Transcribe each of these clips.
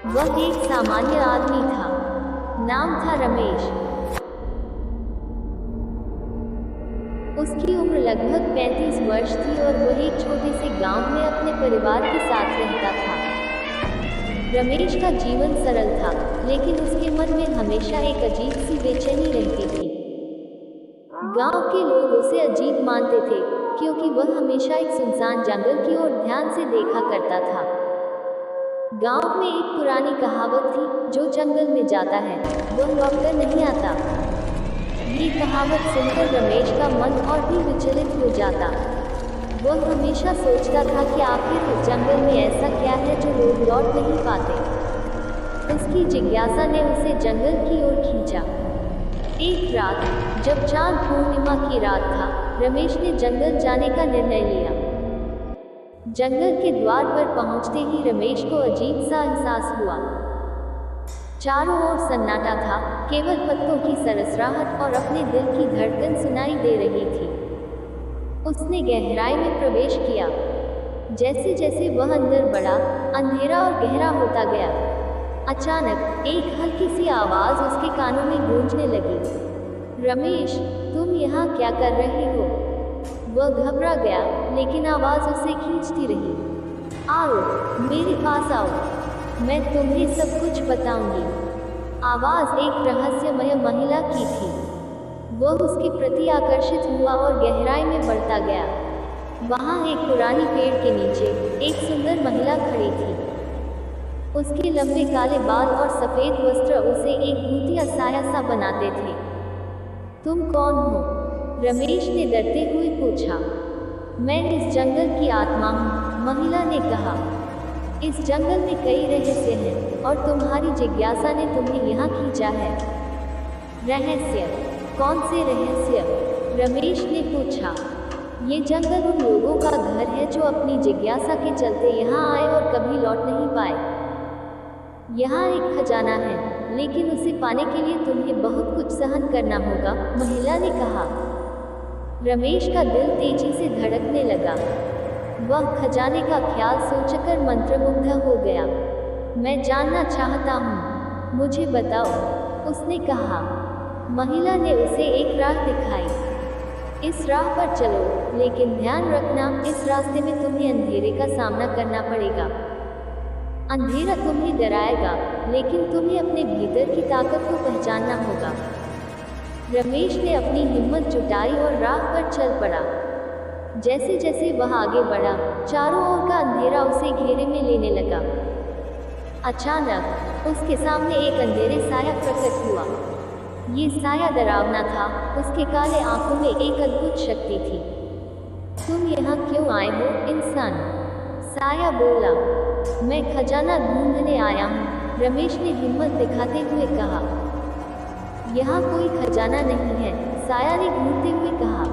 वह एक सामान्य आदमी था। नाम था रमेश। उसकी उम्र लगभग 35 वर्ष थी और वह एक छोटे से गांव में अपने परिवार के साथ रहता था। रमेश का जीवन सरल था, लेकिन उसके मन में हमेशा एक अजीब सी बेचैनी रहती थी। गांव के लोग उसे अजीब मानते थे, क्योंकि वह हमेशा एक सुनसान जंगल की ओर ध्यान से देखा करता था। गांव में एक पुरानी कहावत थी, जो जंगल में जाता है वह लौटकर नहीं आता। ये कहावत सुनकर रमेश का मन और भी विचलित हो जाता। वह हमेशा सोचता था कि आखिर उस जंगल में ऐसा क्या है जो लोग लौट नहीं पाते। उसकी जिज्ञासा ने उसे जंगल की ओर खींचा। एक रात, जब चांद पूर्णिमा की रात था, रमेश ने जंगल जाने का निर्णय लिया। जंगल के द्वार पर पहुंचते ही रमेश को अजीब सा एहसास हुआ। चारों ओर सन्नाटा था, केवल पत्तों की सरसराहट और अपने दिल की धड़कन सुनाई दे रही थी। उसने गहराई में प्रवेश किया। जैसे जैसे वह अंदर बढ़ा, अंधेरा और गहरा होता गया। अचानक एक हल्की सी आवाज उसके कानों में गूंजने लगी। रमेश, तुम यहाँ क्या कर रहे हो? वह घबरा गया, लेकिन आवाज उसे खींचती रही। आओ, मेरे पास आओ, मैं तुम्हें सब कुछ बताऊंगी। आवाज एक रहस्यमय महिला की थी। वह उसके प्रति आकर्षित हुआ और गहराई में बढ़ता गया। वहां एक पुरानी पेड़ के नीचे एक सुंदर महिला खड़ी थी। उसके लंबे काले बाल और सफेद वस्त्र उसे एक भूतिया साया सा बनाते थे। तुम कौन हो? रमेश ने डरते हुए पूछा। मैं इस जंगल की आत्मा हूँ, महिला ने कहा। इस जंगल में कई रहस्य हैं, और तुम्हारी जिज्ञासा ने तुम्हें यहाँ खींचा है। रहस्य? कौन से रहस्य? रमेश ने पूछा। ये जंगल उन लोगों का घर है जो अपनी जिज्ञासा के चलते यहाँ आए और कभी लौट नहीं पाए। यहाँ एक खजाना है, लेकिन उसे पाने के लिए तुम्हें बहुत कुछ सहन करना होगा, महिला ने कहा। रमेश का दिल तेजी से धड़कने लगा। वह खजाने का ख्याल सोचकर मंत्रमुग्ध हो गया। मैं जानना चाहता हूँ, मुझे बताओ, उसने कहा। महिला ने उसे एक राह दिखाई। इस राह पर चलो, लेकिन ध्यान रखना, इस रास्ते में तुम्हें अंधेरे का सामना करना पड़ेगा। अंधेरा तुम्हें डराएगा, लेकिन तुम्हें अपने भीतर की ताकत को पहचानना होगा। रमेश ने अपनी हिम्मत जुटाई और राह पर चल पड़ा। जैसे जैसे वह आगे बढ़ा, चारों ओर का अंधेरा उसे घेरे में लेने लगा। अचानक उसके सामने एक अंधेरे साया प्रकट हुआ। ये साया डरावना था, उसके काले आंखों में एक अद्भुत शक्ति थी। तुम यहाँ क्यों आए हो, इंसान? साया बोला। मैं खजाना ढूंढने आया हूँ, रमेश ने हिम्मत दिखाते हुए कहा। यहाँ कोई खजाना नहीं है, साया ने घूरते हुए कहा।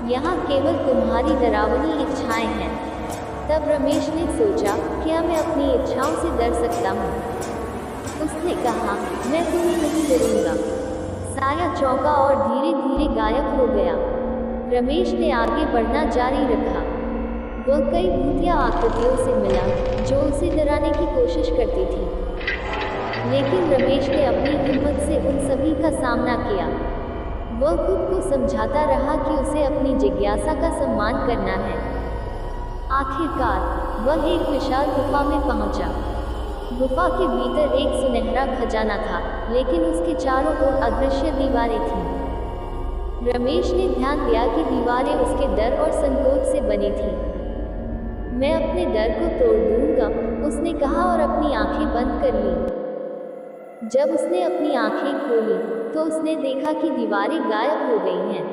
यहाँ केवल तुम्हारी डरावनी इच्छाएं हैं। तब रमेश ने सोचा, क्या मैं अपनी इच्छाओं से डर सकता हूँ? उसने कहा, मैं तुम्हें नहीं डरूंगा। साया चौंका और धीरे धीरे गायब हो गया। रमेश ने आगे बढ़ना जारी रखा। वह कई भूतिया आकृतियों से मिला, जो उसे डराने की कोशिश करती थी। लेकिन रमेश ने अपनी हिम्मत से उन सभी का सामना किया। वह खुद को समझाता रहा कि उसे अपनी जिज्ञासा का सम्मान करना है। आखिरकार वह एक विशाल गुफा में पहुंचा। गुफा के भीतर एक सुनहरा खजाना था, लेकिन उसके चारों ओर अदृश्य दीवारें थीं। रमेश ने ध्यान दिया कि दीवारें उसके डर और संकोच से बनी थीं। मैं अपने डर को तोड़ दूंगा, उसने कहा और अपनी आंखें बंद कर लीं। जब उसने अपनी आंखें खोली, तो उसने देखा कि दीवारें गायब हो गई हैं।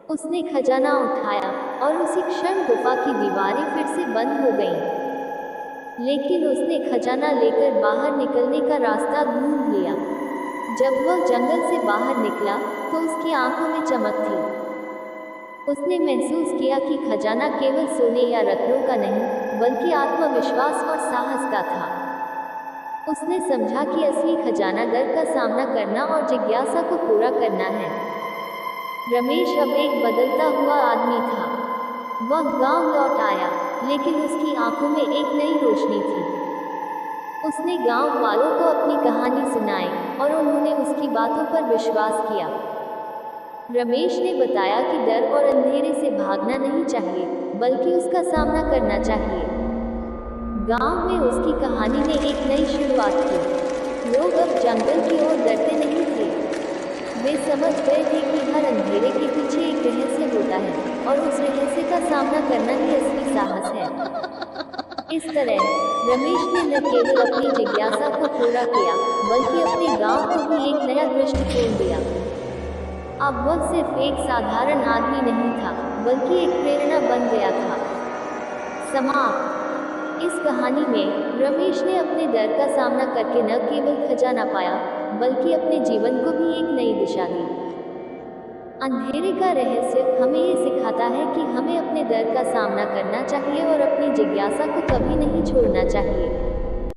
उसने खजाना उठाया और उसी क्षण गुफा की दीवारें फिर से बंद हो गईं। लेकिन उसने खजाना लेकर बाहर निकलने का रास्ता ढूंढ लिया। जब वह जंगल से बाहर निकला, तो उसकी आंखों में चमक थी। उसने महसूस किया कि खजाना केवल सोने या रत्नों का नहीं, बल्कि आत्मविश्वास और साहस का था। उसने समझा कि असली खजाना डर का सामना करना और जिज्ञासा को पूरा करना है। रमेश अब एक बदलता हुआ आदमी था। वह गांव लौट आया, लेकिन उसकी आंखों में एक नई रोशनी थी। उसने गांव वालों को अपनी कहानी सुनाई और उन्होंने उसकी बातों पर विश्वास किया। रमेश ने बताया कि डर और अंधेरे से भागना नहीं चाहिए, बल्कि उसका सामना करना चाहिए। गांव में उसकी कहानी ने एक नई शुरुआत की। लोग अब जंगल की ओर डरते नहीं थे। वे समझ गए थे कि हर अंधेरे के पीछे एक रहस्य होता है और उस रहस्य का सामना करना ही असली साहस है। इस तरह रमेश ने न केवल अपनी जिज्ञासा को पूरा किया, बल्कि अपने गांव को भी एक नया दृष्टिकोण दिया। अब वह सिर्फ एक साधारण आदमी नहीं था, बल्कि एक प्रेरणा बन गया था। समाप्त। इस कहानी में रमेश ने अपने डर का सामना करके न केवल खजाना पाया, बल्कि अपने जीवन को भी एक नई दिशा दी। अंधेरे का रहस्य हमें ये सिखाता है कि हमें अपने डर का सामना करना चाहिए और अपनी जिज्ञासा को कभी नहीं छोड़ना चाहिए।